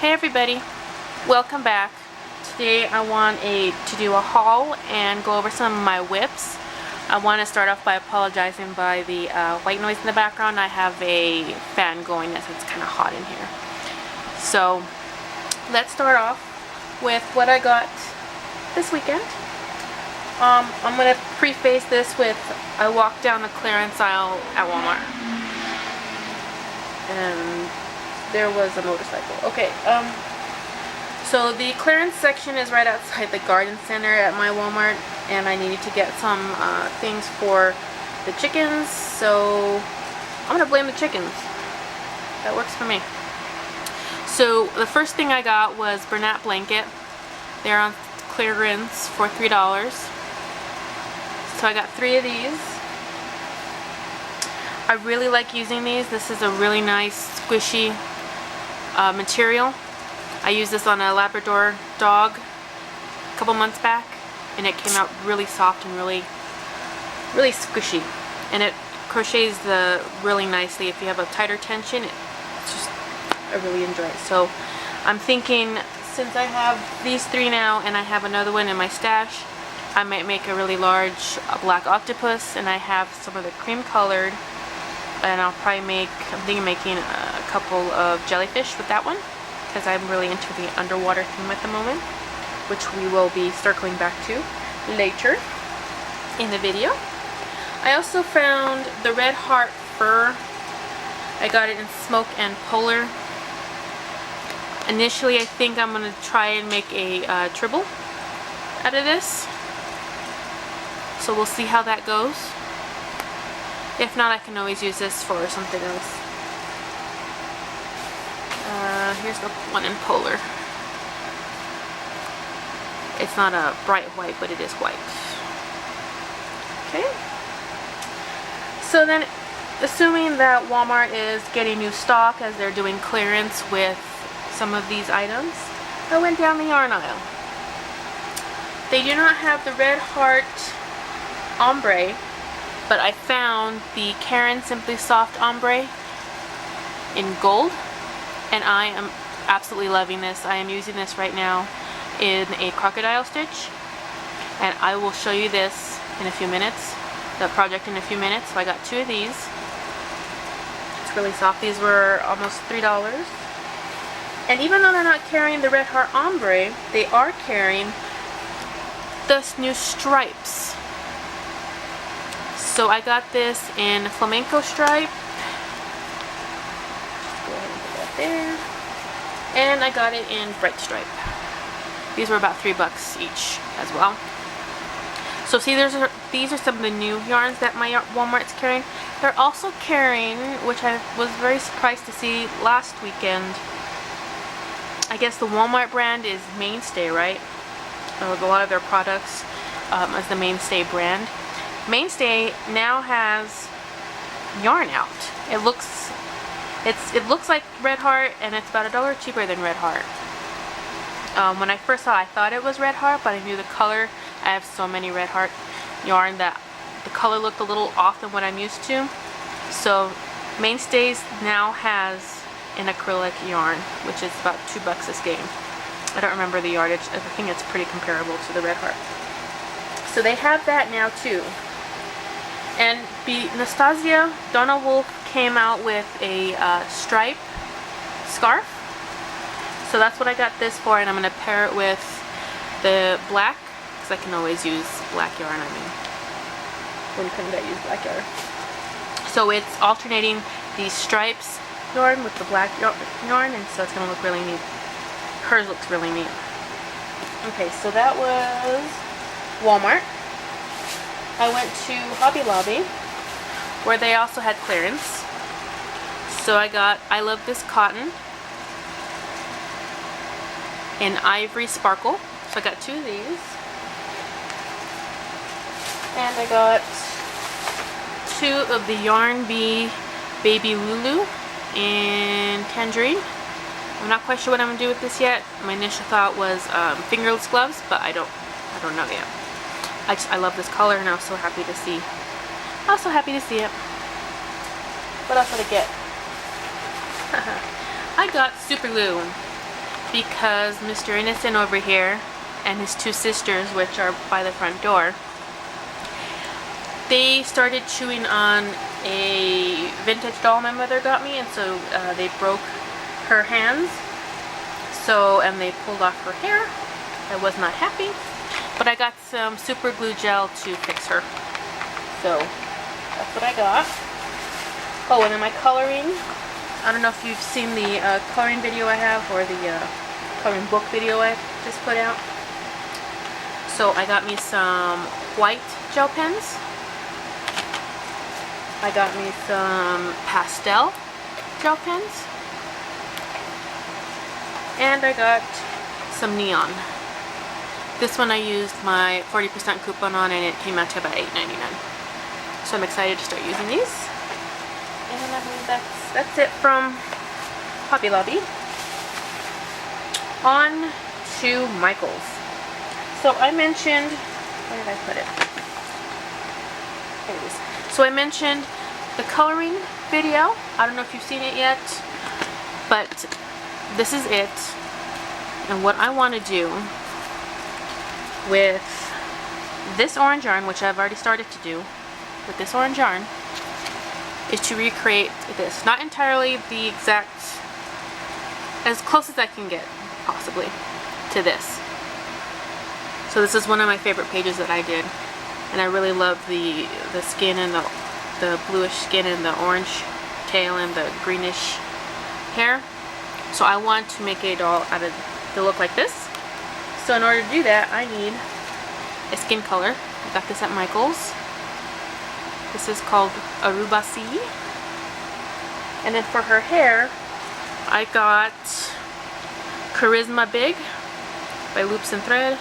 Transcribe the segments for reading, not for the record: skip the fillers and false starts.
Hey everybody, welcome back. Today I want to do a haul and go over some of my whips. I want to start off by apologizing by the white noise in the background. I have a fan going so it's kind of hot in here. So let's start off with what I got this weekend. I'm going to preface this with I walked down the clearance aisle at Walmart and there was a motorcycle. Okay, so the clearance section is right outside the garden center at my Walmart, and I needed to get some things for the chickens, so I'm gonna blame the chickens. That works for me. So the first thing I got was Bernat blanket. They're on clearance for $3. So I got 3 of these. I really like using these. This is a really nice squishy material. I used this on a Labrador dog a couple months back, and it came out really soft and really squishy, and it crochets really nicely. If you have a tighter tension, I really enjoy it. So I'm thinking, since I have these 3 now and I have another one in my stash, I might make a really large black octopus, and I have some of the cream colored, and I'll probably I'm thinking of making a couple of jellyfish with that one, because I'm really into the underwater theme at the moment, which we will be circling back to later in the video. I also found the Red Heart fur. I got it in smoke and polar. Initially I think I'm going to try and make a tribble out of this, so we'll see how that goes. If not, I can always use this for something else. Here's the one in polar. It's not a bright white, but it is white. Okay. So then, assuming that Walmart is getting new stock as they're doing clearance with some of these items, I went down the yarn aisle. They do not have the Red Heart ombre, but I found the Karen Simply Soft ombre in gold, and I am absolutely loving this. I am using this right now in a crocodile stitch, and I will show you this in a few minutes, the project in a few minutes. So I got 2 of these. It's really soft. These were almost $3. And even though they're not carrying the Red Heart ombre, they are carrying this new stripes. So I got this in flamenco stripe. Go ahead and put that there. And I got it in bright stripe. These were about $3 each as well. So see, these are some of the new yarns that my Walmart's carrying. They're also carrying, which I was very surprised to see last weekend, I guess the Walmart brand is Mainstay, right? A lot of their products is the Mainstay brand. Mainstay now has yarn out. It looks like Red Heart, and it's about $1 cheaper than Red Heart. When I first saw it, I thought it was Red Heart, but I knew the color. I have so many Red Heart yarn that the color looked a little off than what I'm used to. So Mainstays now has an acrylic yarn, which is about $2 a skein. I don't remember the yardage. I think it's pretty comparable to the Red Heart. So they have that now too. And Nastasia Donna Wolf came out with a stripe scarf. So that's what I got this for, and I'm going to pair it with the black, because I can always use black yarn. I mean, when couldn't I use black yarn? So it's alternating these stripes yarn with the black yarn, and so it's going to look really neat. Hers looks really neat. Okay, so that was Walmart. I went to Hobby Lobby, where they also had clearance. So I got I Love This Cotton in Ivory Sparkle. So I got 2 of these. And I got 2 of the Yarn Bee Baby Lulu in Tangerine. I'm not quite sure what I'm going to do with this yet. My initial thought was fingerless gloves, but I don't know yet. I love this color, and I was so happy to see. I was so happy to see it. What else did I get? I got super glue. because Mr. Innocent over here and his two sisters, which are by the front door, they started chewing on a vintage doll my mother got me, and so they broke her hands. So, and they pulled off her hair. I was not happy, but I got some super glue gel to fix her. So that's what I got. Oh, and then my coloring. I don't know if you've seen the coloring video I have, or the coloring book video I just put out. So I got me some white gel pens. I got me some pastel gel pens. And I got some neon. This one I used my 40% coupon on, and it came out to about $8.99. So I'm excited to start using these. And I believe that's it from Hobby Lobby. On to Michael's. So I mentioned, where did I put it? There it is. So I mentioned the coloring video. I don't know if you've seen it yet, but this is it. And what I want to do with this orange yarn, which I've already started to do with this orange yarn, is to recreate this. Not entirely the exact, as close as I can get, possibly, to this. So this is one of my favorite pages that I did. And I really love the skin and the bluish skin and the orange tail and the greenish hair. So I want to make a doll out of to look like this. So in order to do that, I need a skin color. I got this at Michael's. This is called Aruba Sea. And then for her hair, I got Charisma Big by Loops and Thread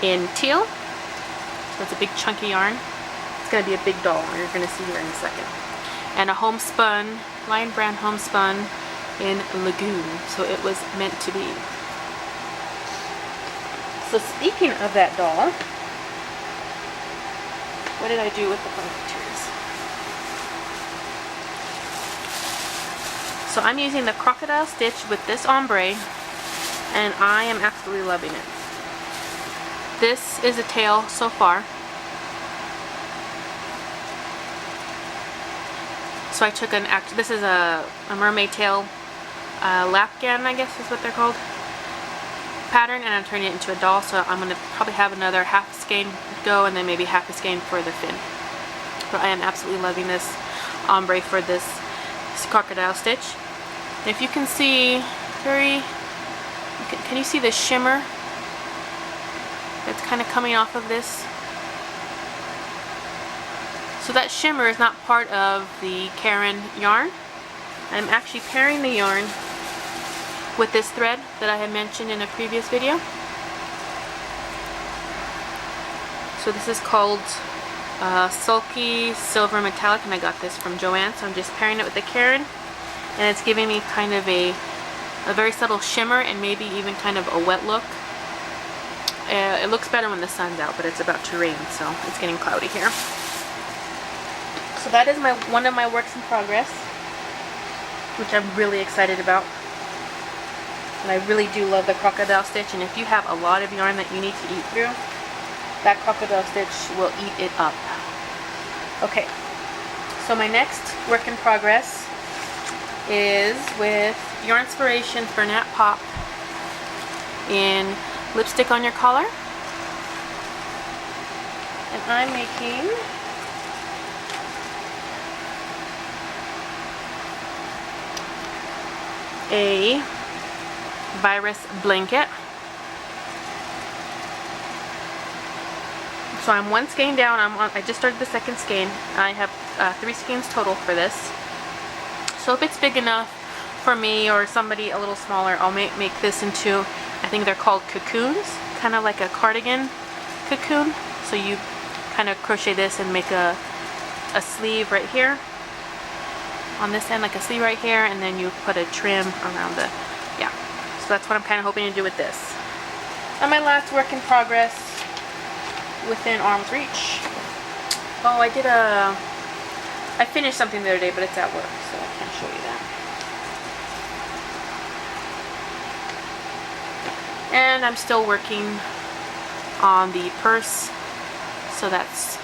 in teal. So it's a big chunky yarn. It's going to be a big doll, you're going to see here in a second. And a homespun, Lion Brand homespun in Lagoon. So it was meant to be. So speaking of that doll, what did I do with the blanketeers? So I'm using the crocodile stitch with this ombre, and I am absolutely loving it. This is the tail so far. So I took this is a mermaid tail lapgan, I guess is what they're called, pattern, and I'm turning it into a doll. So I'm going to probably have another half a skein go, and then maybe half a skein for the fin. But I am absolutely loving this ombre for this crocodile stitch. And if you can see, can you see the shimmer that's kind of coming off of this? So that shimmer is not part of the Karen yarn. I'm actually pairing the yarn with this thread that I had mentioned in a previous video. So this is called Sulky Silver Metallic, and I got this from Joann. So I'm just pairing it with the Karen, and it's giving me kind of a very subtle shimmer and maybe even kind of a wet look. It looks better when the sun's out, but it's about to rain, so it's getting cloudy here. So that is one of my works in progress, which I'm really excited about. And I really do love the crocodile stitch, and if you have a lot of yarn that you need to eat through, that crocodile stitch will eat it up. Okay, so my next work in progress is with Yarnspirations for Nat Pop in Lipstick on Your Collar. And I'm making a virus blanket. So I'm one skein down. I just started the second skein. I have 3 skeins total for this. So if it's big enough for me or somebody a little smaller, I'll make this into, I think they're called cocoons, kind of like a cardigan cocoon. So you kind of crochet this and make a sleeve right here on this end, like a sleeve right here, and then you put a trim around the, yeah. So that's what I'm kind of hoping to do with this. And my last work in progress, within arm's reach. Oh, I finished something the other day, but it's at work, so I can't show you that. And I'm still working on the purse, so that's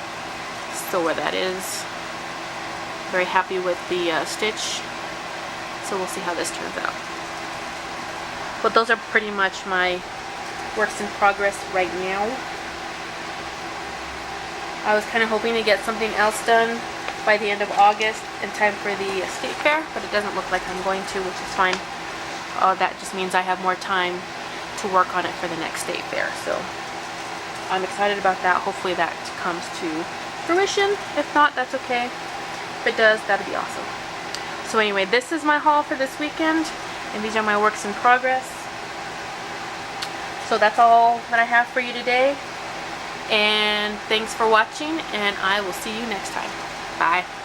still where that is. Very happy with the stitch, so we'll see how this turns out. But those are pretty much my works in progress right now. I was kind of hoping to get something else done by the end of August in time for the state fair, but it doesn't look like I'm going to, which is fine. That just means I have more time to work on it for the next state fair, so I'm excited about that. Hopefully that comes to fruition. If not, that's okay. If it does, that'd be awesome. So anyway, this is my haul for this weekend, and these are my works in progress. So that's all that I have for you today, and thanks for watching, and I will see you next time. Bye.